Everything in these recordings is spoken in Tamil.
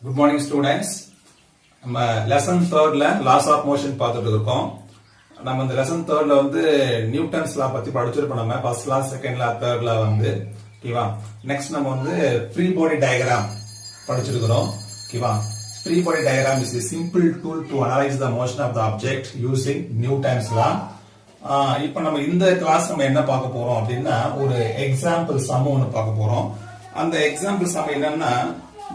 Good morning students. நம்ம லெசன் 3ல லாஸ் ஆஃப் மோஷன் பார்த்துட்டு இருக்கோம். நம்ம இந்த லெசன் 3ல வந்து நியூட்டன்ஸ் லா பத்தி படிச்சிருப்போம். நம்ம ஃபர்ஸ்ட் லா, செகண்ட் லா, தேர்ட் லா வந்து ஓகேவா. நெக்ஸ்ட் நம்ம வந்து ஃப்ரீ பாடி டயகிராம் படிச்சிருக்கிறோம். ஓகேவா. Free body diagram is a simple tool to analyze the motion of the object using Newton's law. இப்போ நம்ம இந்த கிளாஸ் நம்ம என்ன பார்க்க போறோம் அப்படின்னா ஒரு எக்ஸாம்பிள் சம் ஒன்னு பார்க்க போறோம். அந்த எக்ஸாம்பிள் சம் என்னன்னா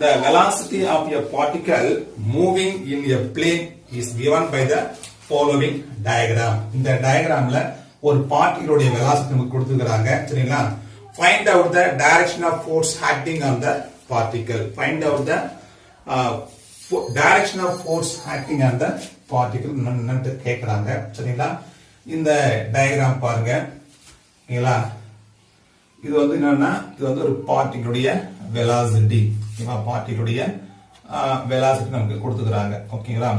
the velocity of a particle moving in a plane is given by the following diagram. இந்த டயகிராம்ல ஒரு பார்ட்டிகல் உடைய velocity நமக்கு கொடுத்திருக்காங்க. சரிங்களா? Find out the direction of force acting on the particle. Find out the direction of force acting on the particle ன்னு கேக்குறாங்க. சரிங்களா? இந்த டயகிராம் பாருங்க. ஓகேங்களா? இது வந்து என்னன்னா இது வந்து ஒரு பார்ட்டிகளுடைய velocity. பார்ட்டிகளுடைய velocity நமக்கு கொடுத்துக்கறாங்க. ஓகேங்களா?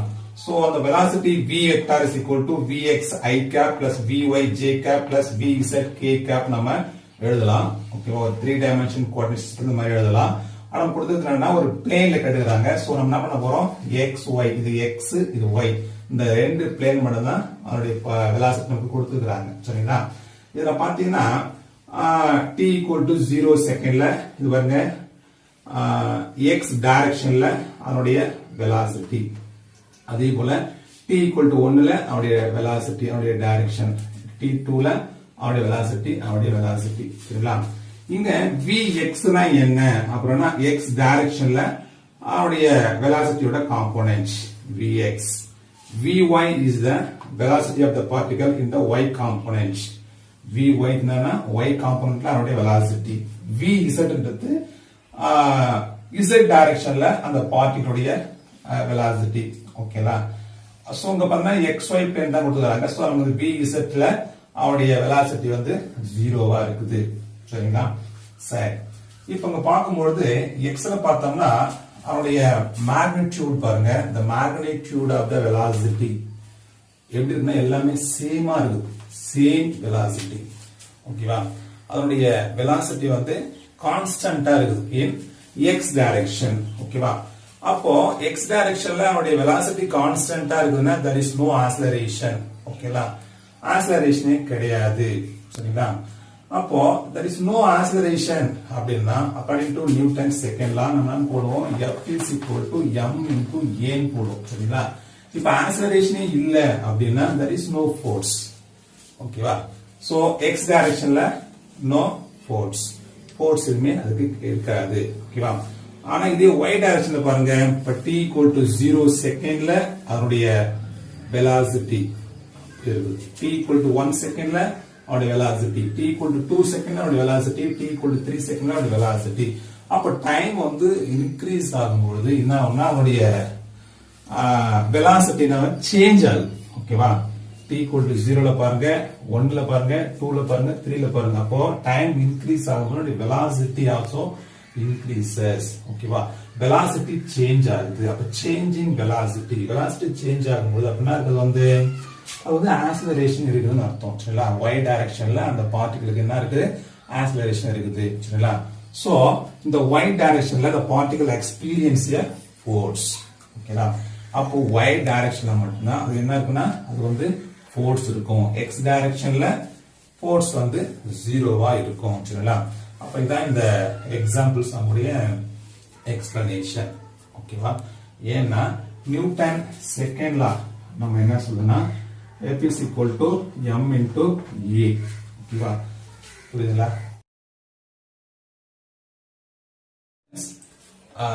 சோ அந்த velocity v vector is equal to vx I cap plus vy j cap plus vz k cap நம்ம எழுதலாம். ஓகேவா? ஒரு 3 டைமென்ஷன் கோஆர்டினேட் சிஸ்டம் மாதிரி எழுதலாம். ஆனா கொடுத்துக்கறாங்கன்னா ஒரு பிளேன்ல கட்டுறாங்க. சோ நம்ம என்ன பண்ண போறோம்? x y இது x இது y இந்த ரெண்டு பிளேன் மட்டும் தான் அதோட velocity நமக்கு கொடுத்துக்கறாங்க. சரிங்களா? இதுல பாத்தீங்கன்னா t equal to 0 செகண்ட்ல இது பாருங்க x டைரக்ஷன்ல அதனுடைய velocity. அதே போல t equal to 1 ல அதனுடைய velocity அதனுடைய டைரக்ஷன், t2 ல அதனுடைய velocity. சரிங்களா? இங்க vx னா என்ன அப்படினா x டைரக்ஷன்ல அதனுடைய velocity ஓட component vx. vy is the velocity of the particle in the y component. vy என்னன்னா y componentல அதனுடைய velocity. vz ன்றது z டைரக்ஷன்ல அந்த பார்ட்டிகளுடைய velocity. ஓகேங்களா? சோ இங்க பாருங்க xy பிளேன் தான் கொடுத்துறாங்க. சோ நமக்கு vz ல அவருடைய velocity வந்து 0வா இருக்குது. சரிங்களா? சரி. இப்போ இங்க பாக்கும்போது x ல பார்த்தோம்னா அவருடைய magnitude பாருங்க. the magnitude of the velocity எப்படி இருக்குன்னா எல்லாமே சேமா இருக்கு. Same velocity. ஓகேவா? அதனுடைய velocity வந்து கான்ஸ்டன்ட்டா இருக்குது in x direction. ஓகேவா? அப்போ x directionல அவருடைய velocity கான்ஸ்டன்ட்டா இருக்குன்னா there is no acceleration. ஓகேங்களா? acceleration கிடையாது. சரிங்களா? அப்போ there is no acceleration அப்படினா according to Newton's second law நம்ம என்ன போடுவோம்? F is equal to m into a ன்னு போடுவோம். சரிங்களா? இப்ப acceleration இல்ல அப்படினா there is no force. ஓகேவா? So x directionல no force. force எதுமே அதுக்கு இருக்காது. ஓகேவா? ஆனா இதே y டைரக்ஷன்ல பாருங்க. இப்ப t equal to 0 செகண்ட்ல அதனுடைய velocity இருக்கு. t equal to 1 செகண்ட்ல அதனுடைய velocity, t equal to 2 செகண்ட்ல அதனுடைய velocity, t equal to 3 செகண்ட்ல அதனுடைய velocity. அப்ப டைம் வந்து இன்கிரீஸ் ஆகும்போது என்ன ஆகும்னா அதனுடைய velocity சேஞ்ச் ஆகுது. ஓகேவா? t equal to 0 ல பாருங்க, 1 ல பாருங்க, 2 ல பாருங்க, 3 ல பாருங்க. அப்போ டைம் இன்கிரீஸ் ஆகும்போது velocity also increases. ஓகேவா? velocity சேஞ்ச் ஆகுது. அப்ப சேஞ்சிங் velocity சேஞ்ச் ஆகும்போது அப்படின்னா அது வந்து ஆக்ஸலரேஷன் இருக்குதுன்னு அர்த்தம். சரிங்களா? y டைரக்ஷன்ல அந்த பார்ட்டிகளுக்கு என்ன இருக்கு? ஆக்ஸலரேஷன் இருக்குது. சரிங்களா? சோ இந்த y டைரக்ஷன்ல the particle experience a force. ஓகேங்களா? அப்போ y டைரக்ஷன்ல மட்டும்தான் அது என்ன இருக்குன்னா அது வந்து ஃபோர்ஸ் இருக்கும். x டைரக்ஷன்ல ஃபோர்ஸ் வந்து 0வா இருக்கும். சரிங்களா? அப்ப இதான் இந்த எக்ஸாம்பிள்ஸ் நம்முடைய எக்ஸ்பிளனேஷன். ஓகேவா? ஏன்னா நியூட்டன் செகண்ட் லா நம்ம என்ன சொல்லுனா F is equal to m into a. ஓகேவா? புரியுதுங்களா?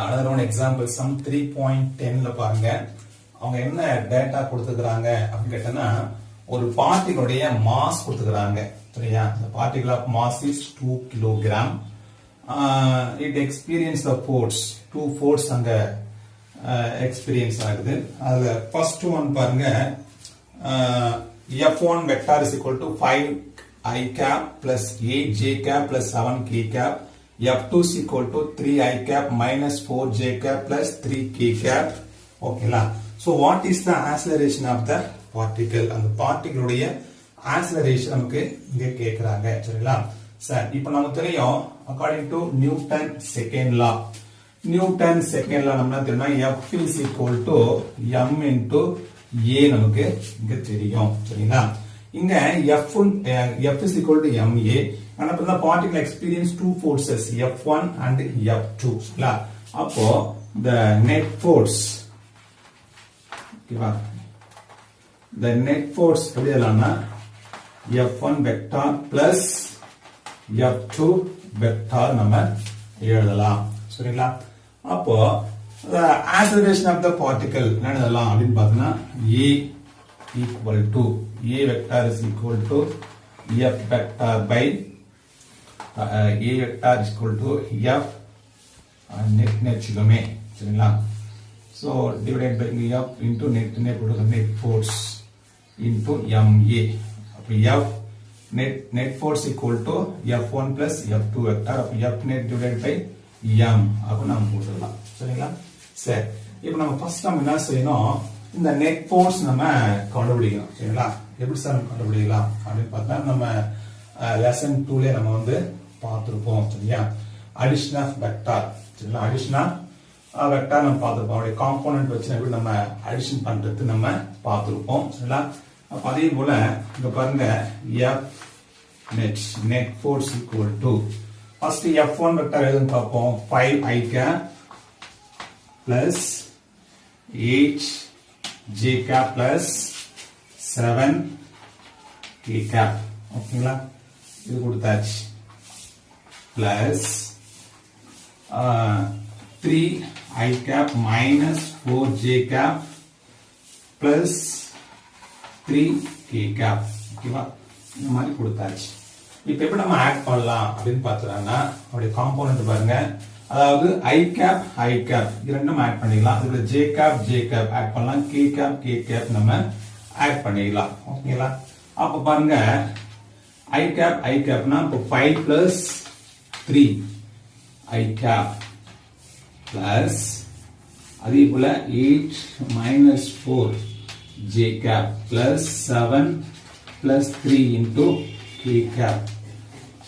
another one example sum 3.10 ல பாருங்க. அவங்க என்ன டேட்டா கொடுத்துக்கறாங்க அப்படி கேட்டனா ஒரு பார்ட்டிகளுடைய மாஸ் கொடுத்துக்கறாங்க. சரியா? the particle of mass is 2 kg. it experience the force. 2 force அங்க experience ஆகுது. அதுல first one பாருங்க F1 vector is equal to 5 I cap plus 8 j cap plus 7 k cap. F2 is equal to 3 I cap minus 4 j cap plus 3 k cap. ஓகேங்களா? So what is the acceleration of the particle? அந்த particle உடைய acceleration நமக்கு இங்க கேக்குறாங்க. சரிங்களா? சரி, இப்போ நமக்கு தெரியும் according to Newton second law Newton செகண்ட்ல நம்ம தெரியுமா F is equal to m into a நமக்கு இங்க தெரியும் சரிங்களா இங்க F is equal to ma ஆனா இப்ப the particle experience two forces F1 and F2 இல்ல அப்போ the net force ஓகேவா the net force எப்படி எழுதலாம்னா F1 vector plus F2 vector நம்ம எழுதலாம் சரிங்களா அப்போ the acceleration of the particle என்ன எழுதலாம் அப்படினு பார்த்தா a equal to a vector is equal to f vector by a vector is equal to f net சுகமே சரிங்களா so divided by f into net force into ma அப்ப f net force equal to f1 plus f2 vector அப்ப f net divided by m அப்ப நாம போடலாம் சரிங்களா சரி இப்போ நம்ம ஃபர்ஸ்ட் நம்ம என்ன செய்யணும் இந்த net force நம்ம கண்டுபிடிக்கணும் சரிங்களா எப்படி சார் கண்டுபிடிக்கலாம் அப்படினு பார்த்தா நம்ம லெசன் 2 ல நம்ம வந்து பார்த்திருப்போம் சரியா அடிஷன் ஆஃப் வெக்டார் சரிங்களா அடிஷன் ஆஃப் வெக்டார் நம்ம பார்த்திருப்போம் அவருடைய காம்போனன்ட் வச்சு எப்படி நம்ம அடிஷன் பண்றது நம்ம பார்த்திருப்போம் சரிங்களா அப்ப அதே போல இங்க பாருங்க f net force equal to first f1 vector எழுதுன்னு பார்ப்போம் 5 i cap plus 8 j cap plus 7 k cap ஓகேங்களா இது கொடுத்தாச்சு plus 3 i cap minus 4 j cap plus 3 k cap ஓகேவா இந்த மாதிரி கொடுத்தாச்சு இப்போ எப்படி நம்ம ஆட் பண்ணலாம் அப்படினு பார்த்தறானா அவருடைய காம்போனன்ட் பாருங்க அதாவது i cap இது ரெண்டும் ஆட் பண்ணிடலாம் அதுல j cap ஆட் பண்ணலாம் k cap நம்ம ஆட் பண்ணிடலாம் ஓகேங்களா அப்ப பாருங்க i cap னா இப்போ 5 plus 3 i cap plus அதே போல 8 minus 4 j cap plus 7 plus 3 into k cap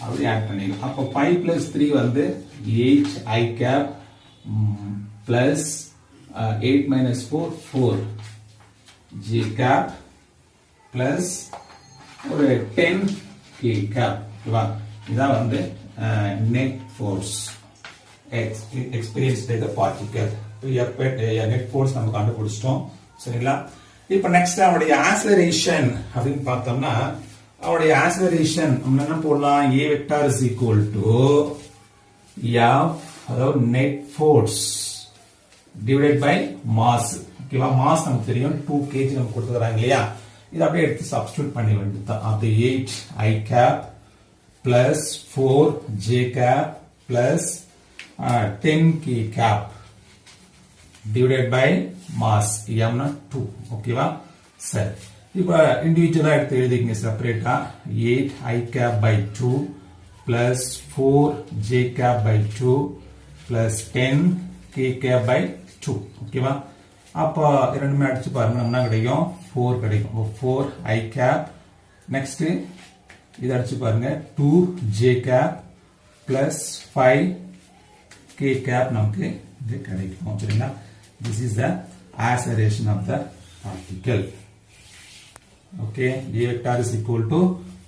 அப்படி ஆட் பண்ணிடலாம் அப்ப 5 plus 3 வந்து 8 i cap plus 8 minus 4 j cap plus ஒரு 10 k cap ஓகேவா இதான் வந்து net force experienced by the particle net force நம்ம கண்டுபிடிச்சிட்டோம் சரிங்களா இப்போ நெக்ஸ்ட் அவருடைய ஆக்ஸலரேஷன் அப்படினு பார்த்தோம்னா அவருடைய ஆக்ஸலரேஷன் நம்ம என்ன போடலாம் a vector is equal to f அதாவது net force divided by mass ஓகேவா mass நமக்கு தெரியும் 2 kg நம்ம கொடுத்துறாங்க இல்லையா இத அப்படியே எடுத்து சப்ஸ்டிட்யூட் பண்ணி வேண்டியதுதான் அப்ப 8 i cap plus 4 j cap plus 10 k cap divided by mass m na 2 ஓகேவா சரி இப்போ இன்டிவிஜுவலா எடுத்து எழுதிங்க செப்பரேட்டா 8 i cap by 2 plus 4 j cap by 2 plus 10 k cap by 2 ஓகேவா அப்ப இரண்டுமே அடிச்சு பாருங்க என்ன கிடைக்கும் 4 கிடைக்கும் 4 i cap next இத அடிச்சு பாருங்க 2 j cap plus 5 k cap நமக்கு இது கிடைக்கும் சரிங்களா this is the acceleration of the particle okay a vector is equal to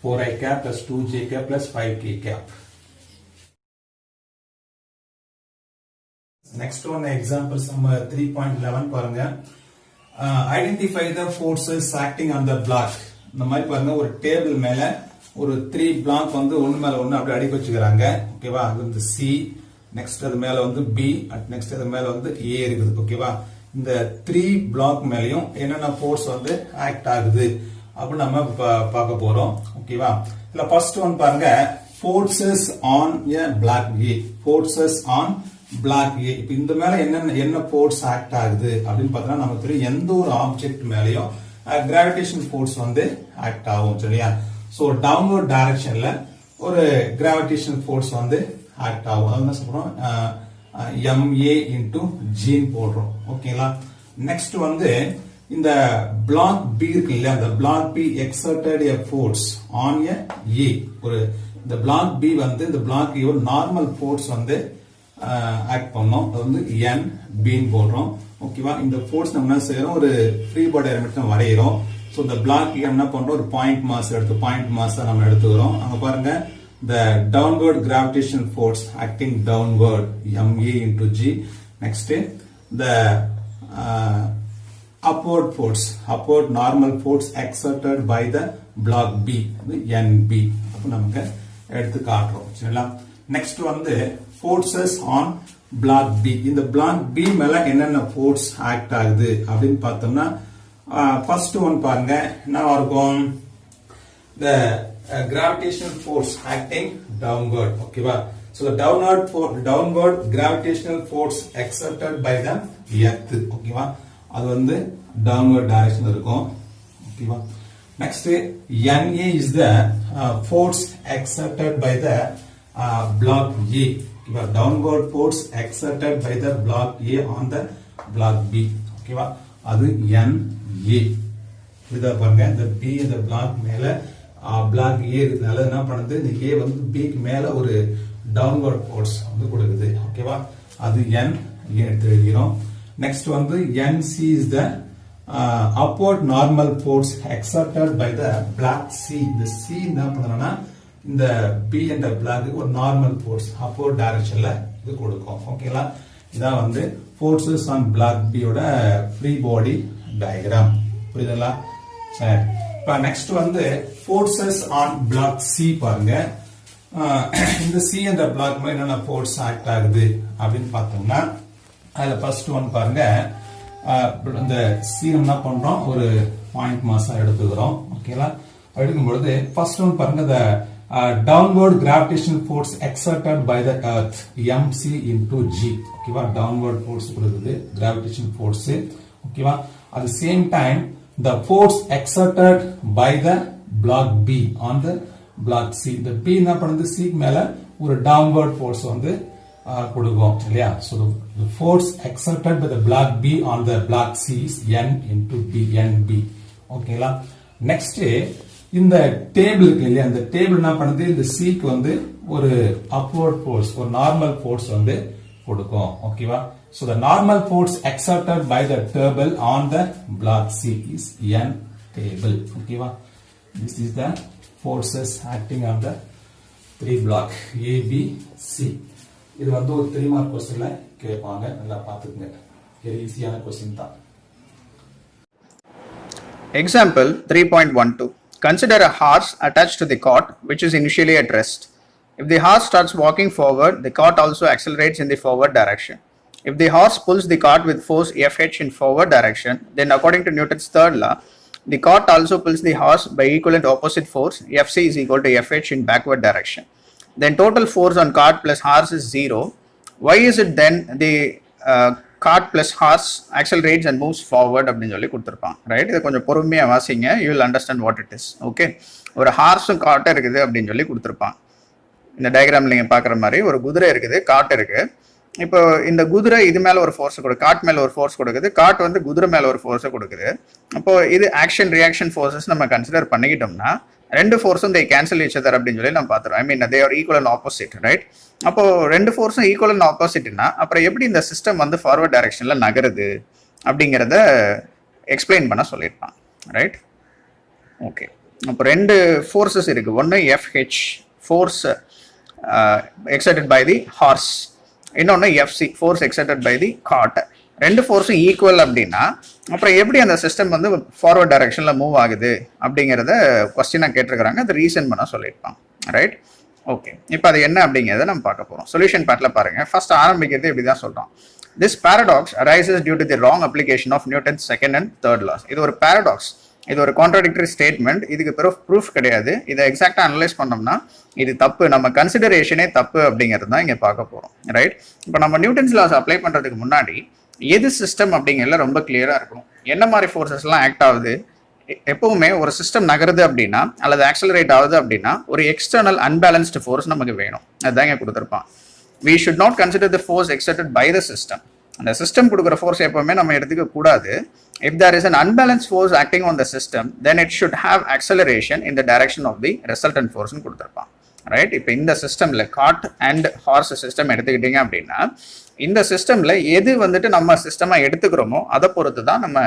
4 i cap plus 2 j cap plus 5 k cap next one example sum 3.11 பாருங்க identify the forces acting on the block இந்த மாதிரி பாருங்க ஒரு டேபிள் மேல ஒரு 3 பிளாக் வந்து ஒன்னு மேல ஒன்னு அப்படி அடுக்கி வச்சிருக்காங்க ஓகேவா அது வந்து C நெக்ஸ்ட் அது மேல வந்து B நெக்ஸ்ட் அது மேல வந்து A இருக்குது ஓகேவா இந்த 3 பிளாக் மேலயும் என்னென்ன ஃபோர்ஸ் வந்து ஆக்ட் ஆகுது அப்படி நம்ம பார்க்க போறோம் ஓகேவா இல்ல ஃபர்ஸ்ட் ஒன் பாருங்க forces on a block A forces on block A இப்போ இந்த மேல என்ன ஃபோர்ஸ் ஆக்ட் ஆகுது அப்படினு பார்த்தா நமக்கு தெரியும் எந்த ஒரு ஆப்ஜெக்ட் மேலயும் கிராவிடேஷன் ஃபோர்ஸ் வந்து ஆக்ட் ஆகும் சரியா சோ டவுன்வர்ட் டைரக்ஷன்ல ஒரு கிராவிடேஷன் ஃபோர்ஸ் வந்து ஆக்ட் ஆகும் அத என்ன சொல்றோம் ma into g போடுறோம் ஓகேங்களா நெக்ஸ்ட் வந்து இந்த பிளாக் B இருக்கு இல்ல அந்த black B exerted a force on a A ஒரு இந்த பிளாக் B வந்து இந்த பிளாக் A ஒரு நார்மல் ஃபோர்ஸ் வந்து ஆக்ட் பண்ணோம். அது வந்து n b ன்னு போடுறோம். ஓகேவா? இந்த ஃபோர்ஸ் நம்ம என்ன செய்யறோம், ஒரு ஃப்ரீ பாடி எலிமெண்ட் வரைகிறோம். ஸோ இந்த பிளாக் என்ன பண்றோம், ஒரு பாயிண்ட் மாஸ் எடுத்து பாயிண்ட் மாஸ் நம்ம எடுத்துக்கிறோம். அங்க பாருங்க, the downward gravitational force acting downward ma into g. Next the upward normal force exerted by the block b, nb. அப்ப நமக்கு எடுத்து காட்டுறோம். சரிங்களா? நெக்ஸ்ட் வந்து forces on block b. இந்த block b மேல என்னென்ன force ஆக்ட் ஆகுது அப்படின்னு பார்த்தோம்னா, ஃபர்ஸ்ட் ஒன் பாருங்க, என்ன இருக்கும், the gravitational force acting downward. Okay va? So the downward gravitational force exerted by the earth. Okay va? அது வந்து downward direction இருக்கும். Okay va? Next na is the force exerted by the block a. Okay va? Downward force exerted by the block a on the block b. Okay va? அது na. இத பாருங்க, இந்த b இந்த block மேல பிளாக் ஏ இருக்கிறதுனால என்ன பண்ணுது, இந்த ஏ வந்து பிக்கு மேல ஒரு டவுன்வர்ட் ஃபோர்ஸ் வந்து கொடுக்குது. ஓகேவா? அது n எடுத்து எழுதிக்கிறோம். நெக்ஸ்ட் வந்து nc is the upward normal force exerted by the block c. இந்த c என்ன பண்ணுதுன்னா, இந்த b என்ற பிளாக்கு ஒரு நார்மல் ஃபோர்ஸ் அப்போர்ட் டைரக்ஷன்ல இது கொடுக்கும். ஓகேங்களா? இதான் வந்து ஃபோர்ஸஸ் ஆன் பிளாக் b ஓட ஃப்ரீ பாடி டயகிராம். புரியுதுங்களா? சரி, இப்போ நெக்ஸ்ட் வந்து ஃபோர்ஸஸ் ஆன் பிளாக் சி பாருங்க. இந்த சி என்ற பிளாக் மேல என்னென்ன ஃபோர்ஸ் ஆக்ட் ஆகுது அப்படின்னு பார்த்தோம்னா, அதுல ஃபர்ஸ்ட் ஒன் பாருங்க, இந்த சி என்ன பண்றோம், ஒரு பாயிண்ட் மாஸா எடுத்துக்கிறோம். ஓகேங்களா? எடுக்கும் பொழுது ஃபர்ஸ்ட் ஒன் பாருங்க, the downward gravitational force exerted by the earth mc into g. ஓகேவா? டவுன்வர்ட் ஃபோர்ஸ் கொடுக்குது, கிராவிடேஷன் ஃபோர்ஸ். ஓகேவா? at the same time the force exerted by the block b on the block c. the b என்ன பண்ணுது, c மேல ஒரு downward force வந்து கொடுக்கும் இல்லையா? so the force exerted by the block b on the block c is n into b, nb. ஓகேங்களா? நெக்ஸ்ட் இந்த டேபிள் இருக்கு இல்லையா, இந்த டேபிள் என்ன பண்ணுது, இந்த c க்கு வந்து ஒரு upward force, ஒரு normal force வந்து கொடுக்கும். ஓகேவா? So the normal force exerted by the table on the block C is n table. Okay va? This is the forces acting on the three block A, B, C. இது வந்து ஒரு 3 மார்க் क्वेश्चनல கேட்பாங்க, நல்லா பாத்துக்கங்க. very ஈஸியான क्वेश्चन தான். Example 3.12. Consider a horse attached to the cart which is initially at rest. If the horse starts walking forward, the cart also accelerates in the forward direction. If the horse pulls the cart with force Fh in forward direction, then according to Newton's third law, the cart also pulls the horse by equivalent opposite force Fc is equal to Fh in backward direction. Then total force on cart plus horse is 0. Why is it then the cart plus horse accelerates and moves forward அப்படின்னு சொல்லி கொடுத்துருப்பான். ரைட், இதை கொஞ்சம் பொறுமையாக வாசிங்க, you will understand what it is. Okay, ஒரு ஹார்ஸும் காட்டும் இருக்குது அப்படின்னு சொல்லி கொடுத்துருப்பான். இந்த டயக்ராமில் நீங்கள் பார்க்குற மாதிரி ஒரு குதிரை இருக்குது, காட்டு இருக்குது. இப்போ இந்த குதிரை இது மேல ஒரு ஃபோர்ஸ் கொடுக்குது, காட் மேல ஒரு ஃபோர்ஸ் கொடுக்குது, காட் வந்து குதிரை மேல ஒரு ஃபோர்ஸை கொடுக்குது. அப்போ இது ஆக்ஷன் ரியாக்ஷன் ஃபோர்ஸஸ் நம்ம கன்சிடர் பண்ணிக்கிட்டோம்னா, ரெண்டு ஃபோர்ஸும் தே கேன்சல் ஈச் அதர் அப்படின்னு சொல்லி நம்ம பார்த்துறோம். I mean they are equal and opposite. Right, அப்போ ரெண்டு ஃபோர்ஸும் ஈக்குவல் அண்ட் ஆப்போசிட்னா அப்புறம் எப்படி இந்த சிஸ்டம் வந்து ஃபார்வர்ட் டைரக்ஷன்ல நகருது அப்படிங்கிறத எக்ஸ்பிளைன் பண்ண சொல்லியிருப்பான். Right, okay. அப்போ ரெண்டு ஃபோர்ஸஸ் இருக்கு, ஒன்று F H force exerted by the horse, இன்னொன்று F C force exerted by the cart. ரெண்டு ஃபோர்ஸும் ஈக்குவல் அப்படின்னா அப்புறம் எப்படி அந்த சிஸ்டம் வந்து ஃபார்வர்ட் டைரக்ஷனில் மூவ் ஆகுது அப்படிங்கிறத கொஸ்டினாக கேட்டிருக்கிறாங்க, அது ரீசன் பண்ண சொல்லியிருப்பான். Right, okay. இப்போ அது என்ன அப்படிங்கிறத நம்ம பார்க்க போகிறோம். சொல்யூஷன் பார்ட்டில் பாருங்கள். ஃபர்ஸ்ட் ஆரம்பிக்கிறது இப்படி தான் சொல்கிறோம். This paradox arises due to the wrong application of Newton's second and third laws. இது ஒரு பேரடாக்ஸ், இது ஒரு கான்ட்ராடிக்டரி ஸ்டேட்மெண்ட், இதுக்கு பிறகு ப்ரூஃப் கிடையாது. இதை எக்ஸாக்டாக அனலைஸ் பண்ணோம்னா இது தப்பு, நம்ம கன்சிடரேஷனே தப்பு அப்படிங்கிறது தான் இங்கே பார்க்க போகிறோம். ரைட், இப்போ நம்ம நியூட்டன்ஸ் லாஸ் அப்ளை பண்ணுறதுக்கு முன்னாடி எது சிஸ்டம் அப்படிங்கிறதுல ரொம்ப கிளியராக இருக்கணும். என்ன மாதிரி ஃபோர்ஸஸ்லாம் ஆக்ட் ஆகுது, எப்பவுமே ஒரு சிஸ்டம் நகருது அப்படின்னா அல்லது ஆக்சலரேட் ஆகுது அப்படின்னா ஒரு எக்ஸ்டர்னல் அன்பேலன்ஸ்டு ஃபோர்ஸ் நமக்கு வேணும். அதுதான் இங்கே கொடுத்துருப்பான். we should not consider the force exerted by the system. அந்த சிஸ்டம் கொடுக்குற ஃபோர்ஸ் எப்பவுமே நம்ம எடுத்துக்க கூடாது. if there is an unbalanced force acting on the system, then it should have acceleration in the direction of the resultant force னு கொடுத்துருப்பான். ரைட். இப்போ இந்த சிஸ்டம்ல காட் அண்ட் ஹார்ஸ் சிஸ்டம் எடுத்துக்கிட்டீங்க அப்படின்னா இந்த சிஸ்டம்ல எது வந்துட்டு நம்ம சிஸ்டமா எடுத்துக்கிறோமோ அதை பொறுத்து தான் நம்ம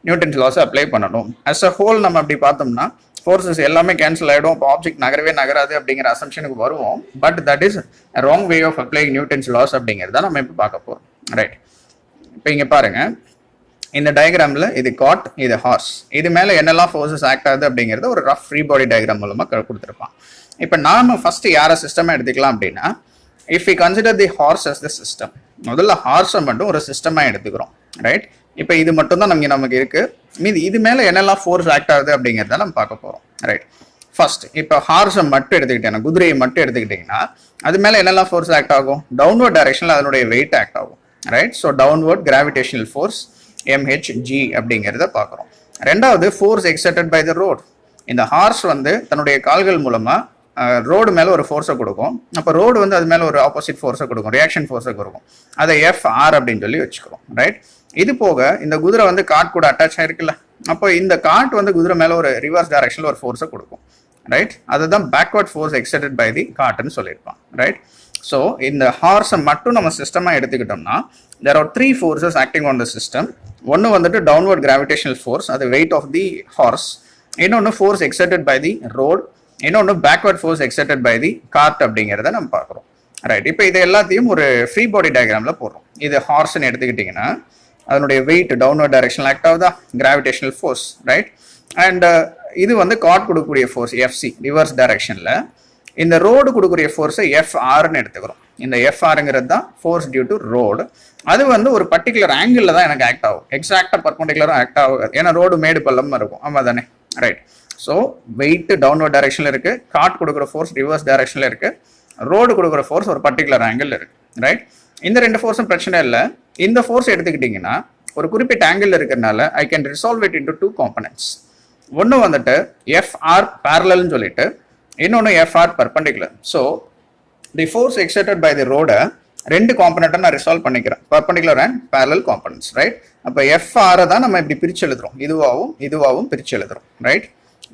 நியூட்டன்ஸ் லாஸ் அப்ளை பண்ணணும். அஸ் அ ஹோல் நம்ம அப்படி பார்த்தோம்னா ஃபோர்ஸஸ் எல்லாமே கேன்சல் ஆகிடும், இப்போ ஆப்ஜெக்ட் நகரவே நகராது அப்படிங்கிற அசம்ஷனுக்கு வருவோம். But that is wrong way of applying Newton's laws அப்படிங்கிறத நம்ம இப்போ பார்க்க போகிறோம். ரைட். இப்போ இங்கே பாருங்க, இந்த டயக்ராமில் இது காட், இது ஹார்ஸ், இது மேலே என்னெல்லாம் ஃபோர்ஸஸ் ஆக்ட் ஆகுது அப்படிங்கிறத ஒரு ரஃப் ஃப்ரீ பாடி டயக்ராம் மூலமாக கொடுத்துருப்பான். இப்போ நாம ஃபர்ஸ்ட் யாரை சிஸ்டமாக எடுத்துக்கலாம் அப்படின்னா, if we consider the horse as the system, முதல்ல ஹார்ஸை மட்டும் ஒரு சிஸ்டமாக எடுத்துக்கிறோம். ரைட். இப்போ இது மட்டும் தான் நமக்கு இருக்கு. மீது இது மேலே என்னெல்லாம் ஃபோர்ஸ் ஆக்ட் ஆகுது அப்படிங்கிறத நம்ம பார்க்க போகிறோம். ரைட். ஃபர்ஸ்ட் இப்போ ஹார்ஸை மட்டும் எடுத்துக்கிட்டேன், குதிரையை மட்டும் எடுத்துக்கிட்டிங்கன்னா அது மேலே என்னெல்லாம் ஃபோர்ஸ் ஆக்ட் ஆகும்? டவுன்வர்ட் டைரக்ஷனில் அதனுடைய வெயிட் ஆக்ட் ஆகும். Right. So downward gravitational force MHG அப்படிங்கிறத பார்க்குறோம். ரெண்டாவது force exerted by the rod. இந்த ஹார்ஸ் வந்து தன்னுடைய கால்கள் மூலமாக ரோடு மேலே ஒரு ஃபோர்ஸை கொடுக்கும். அப்போ ரோடு வந்து அது மேலே ஒரு ஆப்போசிட் ஃபோர்ஸை கொடுக்கும், ரியாக்ஷன் ஃபோர்ஸை கொடுக்கும். அதை FR அப்படின்னு சொல்லி வச்சுக்கிறோம். ரைட். இது போக இந்த குதிரை வந்து காட் கூட அட்டாச் ஆயிருக்குல்ல, அப்போ இந்த காட் வந்து குதிரை மேலே ஒரு ரிவர்ஸ் டைரக்ஷனில் ஒரு ஃபோர்ஸை கொடுக்கும். ரைட். அதுதான் backward force exerted by the காட்னு சொல்லியிருப்பான். ரைட். ஸோ இந்த ஹார்ஸை மட்டும் நம்ம சிஸ்டமாக எடுத்துக்கிட்டோம்னா there are 3 forces acting on the system. ஒன்று வந்துட்டு டவுன்வர்ட் கிராவிடேஷனல் ஃபோர்ஸ், அது வெயிட் ஆஃப் தி ஹார்ஸ். இன்னொன்று force exerted by the road. இன்னொன்று backward force exerted by the cart அப்படிங்கிறத நம்ம பார்க்குறோம். ரைட். இப்போ இது எல்லாத்தையும் ஒரு ஃப்ரீ பாடி டயக்ராமில் போடுறோம். இது ஹார்ஸ்ன்னு எடுத்துக்கிட்டிங்கன்னா அதனுடைய வெயிட் டவுன்வர்ட் டைரக்ஷன் ஆக்ட் ஆகுதா, கிராவிடேஷனல் ஃபோர்ஸ். ரைட். அண்ட் இது வந்து கார்ட் கொடுக்கக்கூடிய ஃபோர்ஸ் FC, ரிவர்ஸ் டைரக்ஷனில். இந்த ரோடு கொடுக்கக்கூடிய ஃபோர்ஸை FRன்னு எடுத்துக்கிறோம். இந்த FRங்கிறது தான் ஃபோர்ஸ் டியூ டு ரோடு. அது வந்து ஒரு பர்டிகுலர் ஆங்கிளில் தான் எனக்கு ஆக்ட் ஆகும், எக்ஸாக்டாக பர்பண்டிகுலராக ஆக்ட் ஆகும். ஏன்னா ரோடு மேடு பள்ளமாக இருக்கும். ஆமாம் தானே? ரைட். ஸோ வெயிட் டவுன்வர்ட் டைரக்ஷனில் இருக்குது, காட் கொடுக்குற ஃபோர்ஸ் ரிவர்ஸ் டைரக்ஷனில் இருக்குது, ரோடு கொடுக்குற ஃபோர்ஸ் ஒரு பர்டிகுலர் ஆங்கிள் இருக்குது. ரைட். இந்த 2 ஃபோர்ஸும் பிரச்சனை இல்லை. இந்த ஃபோர்ஸ் எடுத்துக்கிட்டிங்கன்னா ஒரு குறிப்பிட்ட ஆங்கிள் இருக்கிறதுனால I can resolve it into 2 components. ஒன்று வந்துட்டு FR parallelன்னு சொல்லிட்டு, இன்னொன்று FR perpendicular. So the force exerted by the ரோடை 2 காம்பனண்ட்டை நான் ரிசால்வ் பண்ணிக்கிறேன், perpendicular and parallel components. Right. அப்போ FR தான் நம்ம இப்படி பிரிச்சு எழுதுறோம், இதுவாகவும் பிரிச்சு எழுதுறோம். ரைட்.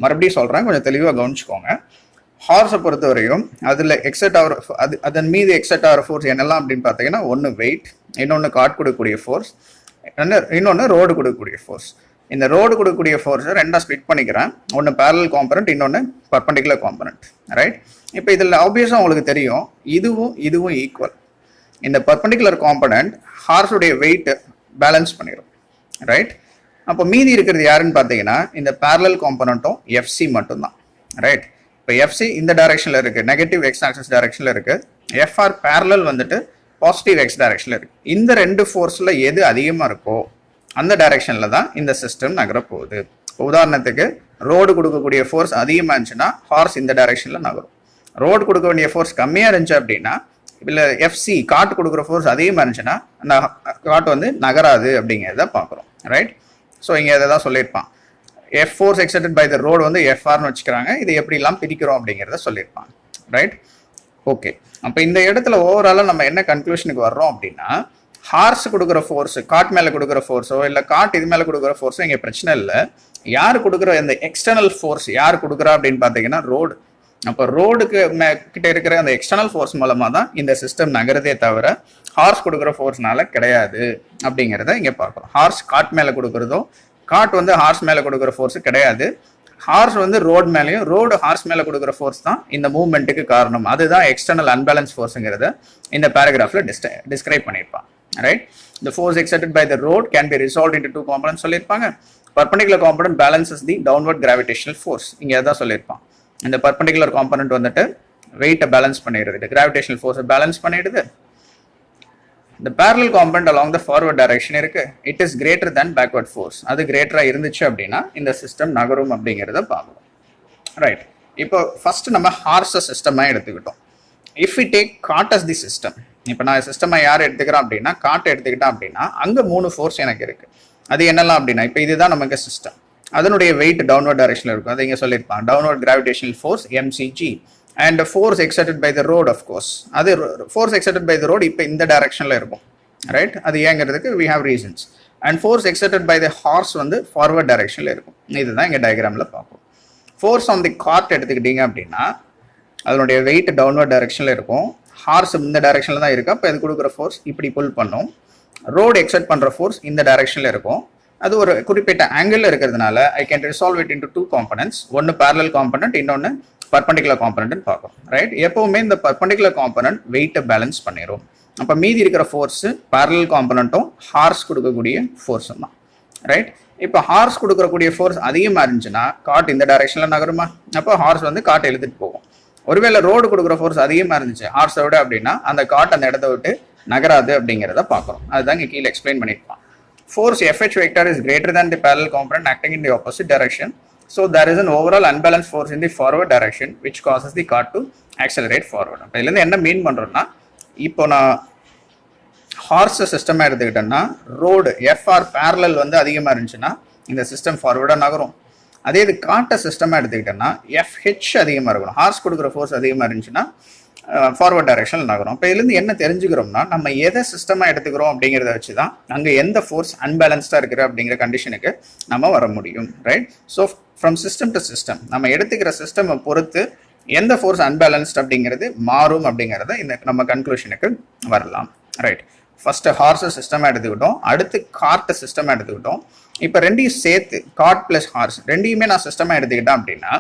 மறுபடியும் சொல்கிறேன், கொஞ்சம் தெளிவாக கவனிச்சுக்கோங்க. ஹார்ஸை பொறுத்த வரையும் அதில் எக்ஸர்ட் ஆகிற அதன் மீது எக்ஸர்ட் ஆகிற ஃபோர்ஸ் என்னெல்லாம் அப்படின்னு பார்த்தீங்கன்னா, ஒன்று வெயிட், இன்னொன்று காட் கொடுக்கக்கூடிய ஃபோர்ஸ், இன்னொன்று ரோடு கொடுக்கக்கூடிய ஃபோர்ஸ். இந்த ரோடு கொடுக்கக்கூடிய ஃபோர்ஸை 2ஆக ஸ்பிளிட் பண்ணிக்கிறேன். ஒன்று பேரலல் காம்பனண்ட், இன்னொன்று பர்பண்டிகுலர் காம்பனண்ட். ரைட். இப்போ இதில் ஆப்வியஸாக உங்களுக்கு தெரியும், இதுவும் ஈக்குவல். இந்த பர்பண்டிகுலர் காம்பனண்ட் ஹார்ஸுடைய வெயிட் பேலன்ஸ் பண்ணிடும். ரைட். அப்போ மீதி இருக்கிறது யாருன்னு பார்த்தீங்கன்னா இந்த பேரலல் காம்பனண்ட்டும் FC மட்டும்தான். ரைட். இப்போ FC இந்த டைரக்ஷனில் இருக்குது, நெகட்டிவ் X ஆக்சிஸ் டைரக்ஷனில் இருக்குது. FR பேரலல் வந்துட்டு பாசிட்டிவ் X டைரக்ஷனில் இருக்குது. இந்த 2 ஃபோர்ஸில் எது அதிகமாக இருக்கோ அந்த டைரக்ஷனில் தான் இந்த சிஸ்டம் நகர போகுது. உதாரணத்துக்கு ரோடு கொடுக்கக்கூடிய ஃபோர்ஸ் அதிகமாக இருந்துச்சுன்னா ஹார்ஸ் இந்த டைரக்ஷனில் நகரும். ரோடு கொடுக்க வேண்டிய ஃபோர்ஸ் கம்மியாக இருந்துச்சு அப்படின்னா, இல்லை FC காட்டு கொடுக்குற ஃபோர்ஸ் அதிகமாக இருந்துச்சுன்னா அந்த காட்டு வந்து நகராது அப்படிங்கிறத பார்க்குறோம். ரைட். ஸோ இங்கே இதை தான் சொல்லியிருப்பான், force exerted by the rod வந்து FRன்னு வச்சுக்கிறாங்க, இது எப்படிலாம் பிரிக்கிறோம் அப்படிங்கிறத சொல்லியிருப்பாங்க. ரைட். ஓகே. அப்போ இந்த இடத்துல ஓவராலாக நம்ம என்ன கன்க்ளூஷனுக்கு வர்றோம் அப்படின்னா, ஹார்ஸ் கொடுக்குற ஃபோர்ஸ், காட் மேலே கொடுக்குற ஃபோர்ஸோ இல்லை காட் இது மேலே கொடுக்குற ஃபோர்ஸோ இங்கே பிரச்சனை இல்லை. யார் கொடுக்குற இந்த எக்ஸ்டர்னல் ஃபோர்ஸ் யார் கொடுக்குறா அப்படின்னு பார்த்தீங்கன்னா ரோடு. அப்போ ரோடுக்கு கிட்ட இருக்கிற அந்த எக்ஸ்டர்னல் ஃபோர்ஸ் மூலமாக தான் இந்த சிஸ்டம் நகரதே தவிர ஹார்ஸ் கொடுக்குற ஃபோர்ஸ்னால கிடையாது அப்படிங்கிறத இங்கே பார்க்குறோம். ஹார்ஸ் காட் மேலே கொடுக்குறதோ, காட் வந்து ஹார்ஸ் மேலே கொடுக்குற ஃபோர்ஸ் கிடையாது. ஹார்ஸ் வந்து ரோடு மேலேயும், ரோடு ஹார்ஸ் மேலே கொடுக்குற ஃபோர்ஸ் தான் இந்த மூவ்மெண்ட்டுக்கு காரணம். அதுதான் எக்ஸ்டர்னல் அன்பேலன்ஸ் ஃபோர்ஸுங்கிறத இந்த பேராகிராஃபில் டிஸ்கிரைப் பண்ணியிருப்பான். Right. The force exerted by the road can be resolved into 2 components சொல்லியிருப்பாங்க. Perpendicular component balances the downward gravitational force. இங்கே அதான் சொல்லியிருப்பான். இந்த perpendicular component வந்துட்டு வெயிட்டை பேலன்ஸ் பண்ணிடுது, கிராவிடேஷனல் ஃபோர்ஸை பேலன்ஸ் பண்ணிடுது. The parallel component along the forward direction இருக்கு, it is greater than backward force. அது கிரேட்டராக இருந்துச்சு அப்படின்னா இந்த சிஸ்டம் நகரும் அப்படிங்கிறத பார்க்கணும். ரைட். இப்போ ஃபர்ஸ்ட் நம்ம ஹார்ஸ் சிஸ்டமாக எடுத்துக்கிட்டோம். If we take cart as the system, இப்போ நான் சிஸ்டமாக யார் எடுத்துக்கிறேன் அப்படின்னா காட்டை எடுத்துக்கிட்டேன் அப்படின்னா அங்கே 3 ஃபோர்ஸ் எனக்கு இருக்குது. அது என்னெல்லாம் அப்படின்னா, இப்போ இதுதான் நமக்கு சிஸ்டம், அதனுடைய வெயிட் டவுன்வர்ட் டைரக்ஷனில் இருக்கும். அது இங்கே சொல்லியிருப்பாங்க, downward gravitational force MCG and force exerted by the road. Of course அது force exerted by the road இப்போ இந்த டைரக்ஷனில் இருக்கும். ரைட். அது ஏங்கிறதுக்கு we have reasons. And force exerted by the horse வந்து ஃபார்வர்ட் டைரக்ஷனில் இருக்கும். இதுதான் இங்கே டயக்ராமில் பார்ப்போம். ஃபோர்ஸ் ஆன் தி கார்ட் எடுத்துக்கிட்டீங்க அப்படின்னா அதனுடைய வெயிட் டவுன்வர்ட் டைரக்ஷனில் இருக்கும். ஹார்ஸ் இந்த டைரக்ஷனில் தான் இருக்குது. அப்போ இது கொடுக்குற ஃபோர்ஸ் இப்படி புல் பண்ணும். ரோடு எக்ஸர்ட் பண்ணுற ஃபோர்ஸ் இந்த டைரக்ஷனில் இருக்கும். அது ஒரு குறிப்பிட்ட ஆங்கிள் இருக்கிறதுனால I can resolve it into 2 components. ஒன்று பேரலல் காம்பனன்ட், இன்னொன்று பர்பண்டிகுலர் காம்பனன்ட் பார்க்கும். ரைட், எப்பவுமே இந்த பர்பண்டிகுலர் காம்பனன்ட் வெயிட்டை பேலன்ஸ் பண்ணிடும். அப்போ மீதி இருக்கிற ஃபோர்ஸ் பேரலல் காம்பனண்ட்டும் ஹார்ஸ் கொடுக்கக்கூடிய ஃபோர்ஸும் தான். ரைட், இப்போ ஹார்ஸ் கொடுக்கக்கூடிய ஃபோர்ஸ் அதிகமாக இருந்துச்சுன்னா காட் இந்த டைரக்ஷனில் நகருமா? அப்போ ஹார்ஸ் வந்து காட்டை இழுத்துட்டு போகும். ஒருவேளை ரோடு கொடுக்குற ஃபோர்ஸ் அதிகமாக இருந்துச்சு ஹார்ஸை விட அப்படின்னா அந்த காட் அந்த இடத்த விட்டு நகராது அப்படிங்கிறத பார்க்குறோம். அதுதான் இங்கே கீழே எக்ஸ்பிளைன் பண்ணியிருப்பான். Force FH vector is greater than the parallel component acting in the opposite direction. So there is an overall unbalanced force in the forward direction which causes the car to accelerate forward. அப்போ இதுலேருந்து என்ன மீன் பண்ணுறோன்னா, இப்போ நான் ஹார்ஸ் சிஸ்டம் எடுத்துக்கிட்டேன்னா ரோடு FR parallel வந்து அதிகமாக இருந்துச்சுன்னா இந்த சிஸ்டம் ஃபார்வர்டாக நகரும். அதே இது காட்ட சிஸ்டமாக எடுத்துக்கிட்டேன்னா FH அதிகமாக இருக்கணும். ஹார்ஸ் கொடுக்குற ஃபோர்ஸ் அதிகமாக இருந்துச்சுன்னா ஃபார்வர்ட் டைரக்ஷனில் நகரும். இப்போ இதுலேருந்து என்ன தெரிஞ்சுக்கிறோம்னா, நம்ம எதை சிஸ்டமாக எடுத்துக்கிறோம் அப்படிங்கிறத வச்சு தான் அங்கே எந்த ஃபோர்ஸ் அன்பேலன்ஸ்டாக இருக்குது அப்படிங்கிற கண்டிஷனுக்கு நம்ம வர முடியும். Right, so from system to system நம்ம எடுத்துக்கிற சிஸ்டம் பொறுத்து எந்த ஃபோர்ஸ் அன்பேலன்ஸ்ட் அப்படிங்கிறது மாறும் அப்படிங்கிறத இந்த நம்ம கன்க்ளூஷனுக்கு வரலாம். ரைட், ஃபர்ஸ்ட் ஹார்ஸ் சிஸ்டமாக எடுத்துக்கிட்டோம், அடுத்து கார்ட் சிஸ்டமாக எடுத்துக்கிட்டோம். இப்போ ரெண்டையும் சேர்த்து கார்ட் பிளஸ் ஹார்ஸ் ரெண்டையுமே நான் சிஸ்டமாக எடுத்துக்கிட்டேன் அப்படின்னா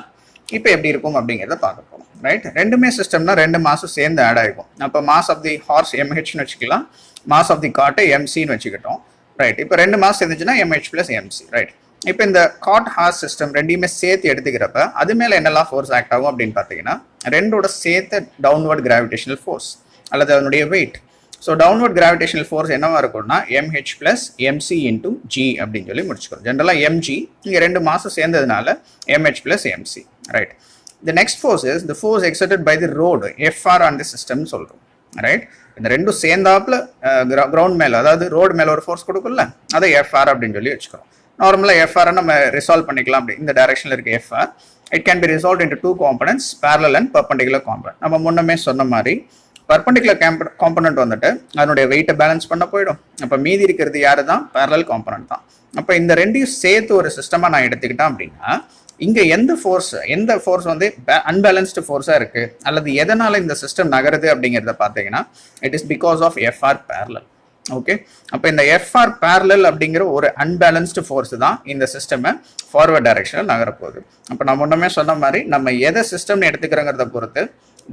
இப்போ எப்படி இருக்கும் அப்படிங்கிறத பார்க்க போகிறோம். ரைட், ரெண்டுமே சிஸ்டம்னா ரெண்டு மாசம் சேர்ந்து ஆட் ஆகிக்கும். அப்போ மாஸ் ஆஃப் தி ஹார்ஸ் MHன்னு வச்சுக்கலாம், மாஸ் ஆஃப் தி காட்டை MCன்னு வச்சுக்கிட்டோம். ரைட், இப்போ ரெண்டு மாஸ் இருந்துச்சுன்னா MH + MC. ரைட், இப்போ இந்த காட் ஹார்ஸ் சிஸ்டம் ரெண்டையுமே சேர்த்து எடுத்துக்கிறப்ப அது மேலே என்னெல்லாம் ஃபோர்ஸ் ஆக்ட் ஆகும் அப்படின்னு பார்த்தீங்கன்னா, ரெண்டோட சேர்த்த டவுன்வர்ட் கிராவிடேஷனல் ஃபோர்ஸ் அல்லது அதனுடைய weight. So downward gravitational force என்னவா இருக்கும்னா MH + MC × G அப்படின்னு சொல்லி முடிச்சுக்கிறோம். ஜென்ரலாக MG இங்கே ரெண்டு மாசம் சேர்ந்ததுனால MH + MC. Right, the next force is the force exerted by the road FR on the system சொல்றோம். ரைட், இந்த ரெண்டும் சேர்ந்தாப்புல கிரவுண்ட் மேல அதாவது ரோடு மேல ஒரு ஃபோர்ஸ் கொடுக்கும்ல, அதை FR அப்படின்னு சொல்லி வச்சுக்கிறோம். நார்மலாக FR நம்ம ரிசால்வ் பண்ணிக்கலாம். அப்படி இந்த டைரக்ஷனில் இருக்க FR it can be resolved into 2 components, parallel and perpendicular component. நம்ம முன்னமே சொன்ன மாதிரி பர்பண்டிகுலர் காம்பனன்ட் வந்துட்டு அதனுடைய வெயிட்டை பேலன்ஸ் பண்ண போயிடும். அப்போ மீதி இருக்கிறது யாரு தான்? பேரலல் காம்பனன்ட் தான். அப்போ இந்த ரெண்டையும் சேர்த்து ஒரு சிஸ்டமாக நான் எடுத்துக்கிட்டேன் அப்படின்னா இங்கே எந்த ஃபோர்ஸ் வந்து அன்பேலன்ஸ்டு ஃபோர்ஸாக இருக்குது அல்லது எதனால் இந்த சிஸ்டம் நகருது அப்படிங்கிறத பார்த்தீங்கன்னா it is because of FR parallel. Okay, அப்போ இந்த FR parallel அப்படிங்கிற ஒரு அன்பேலன்ஸ்டு ஃபோர்ஸ் தான் இந்த சிஸ்டமை ஃபார்வர்ட் டைரக்ஷனில் நகரப்போகுது. அப்போ நான் முன்னமே சொன்ன மாதிரி நம்ம எதை சிஸ்டம்னு எடுத்துக்கிறோங்கிறத பொறுத்து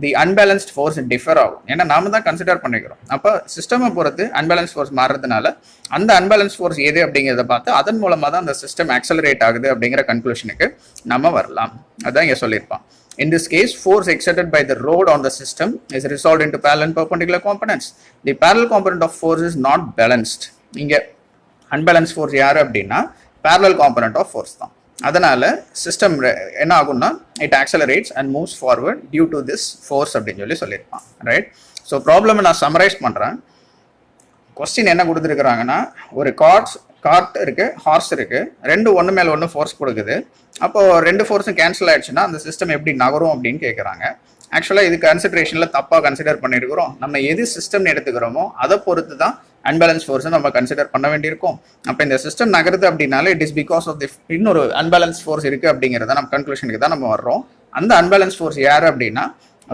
தி அன்பேலன்ஸ்ட் ஃபோர்ஸ் டிஃபர் ஆகும். ஏன்னா நாம தான் கன்சிடர் பண்ணிக்கிறோம். அப்போ சிஸ்டமை பொறுத்து அன்பேலன்ஸ் ஃபோர்ஸ் மாறுறதுனால அந்த அன்பேலன்ஸ் ஃபோர்ஸ் எது அப்படிங்கிறத பார்த்து அதன் மூலமாக தான் அந்த சிஸ்டம் ஆக்சலரேட் ஆகுது அப்படிங்கிற கன்க்ளூஷனுக்கு நம்ம வரலாம். அதான் இங்கே சொல்லியிருப்பான். In this case, force exerted by the road on the system is resolved into parallel and perpendicular components. The parallel component of force is not balanced. இங்கே அன்பேலன்ஸ் ஃபோர்ஸ் யாரு அப்படின்னா parallel component of force தான். அதனால சிஸ்டம் என்ன ஆகும்னா it accelerates and moves forward due to this force அப்படின்னு சொல்லியிருப்பான். ரைட், ஸோ ப்ராப்ளம் நான் சம்மரைஸ் பண்ணுறேன். கொஸ்டின் என்ன கொடுத்துருக்குறாங்கன்னா, ஒரு கார்ட் இருக்கு, ஹார்ஸ் இருக்கு, ரெண்டு ஒன்று மேலே ஒன்று ஃபோர்ஸ் கொடுக்குது. அப்போ ரெண்டு ஃபோர்ஸும் கேன்சல் ஆயிடுச்சுன்னா அந்த சிஸ்டம் எப்படி நகரும் அப்படின்னு கேட்குறாங்க. ஆக்சுவலாக இது கன்சிடரேஷனில் தப்பாக கன்சிடர் பண்ணியிருக்கிறோம். நம்ம எது சிஸ்டம்னு எடுத்துக்கிறோமோ அதை பொறுத்து தான் அன்பேலன்ஸ் ஃபோர்ஸை நம்ம கன்சிடர் பண்ண வேண்டியிருக்கும். அப்போ இந்த சிஸ்டம் நகருது அப்படின்னால it is because of the இன்னொரு அன்பேலன்ஸ் ஃபோர்ஸ் இருக்குது அப்படிங்கிறத நம்ம கன்க்ளூஷனுக்கு தான் நம்ம வர்றோம். அந்த அன்பேலன்ஸ் ஃபோர்ஸ் யார் அப்படின்னா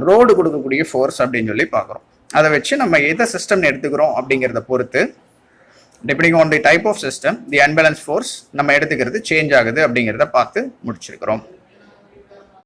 ரோடு கொடுக்கக்கூடிய ஃபோர்ஸ் அப்படின்னு சொல்லி பார்க்குறோம். அதை வச்சு நம்ம எதை சிஸ்டம்னு எடுத்துக்கிறோம் அப்படிங்கிறத பொறுத்து depending on the type of system the unbalance force நம்ம எடுத்துக்கிறது சேஞ்ச் ஆகுது அப்படிங்கிறத பார்த்து முடிச்சிருக்கிறோம்.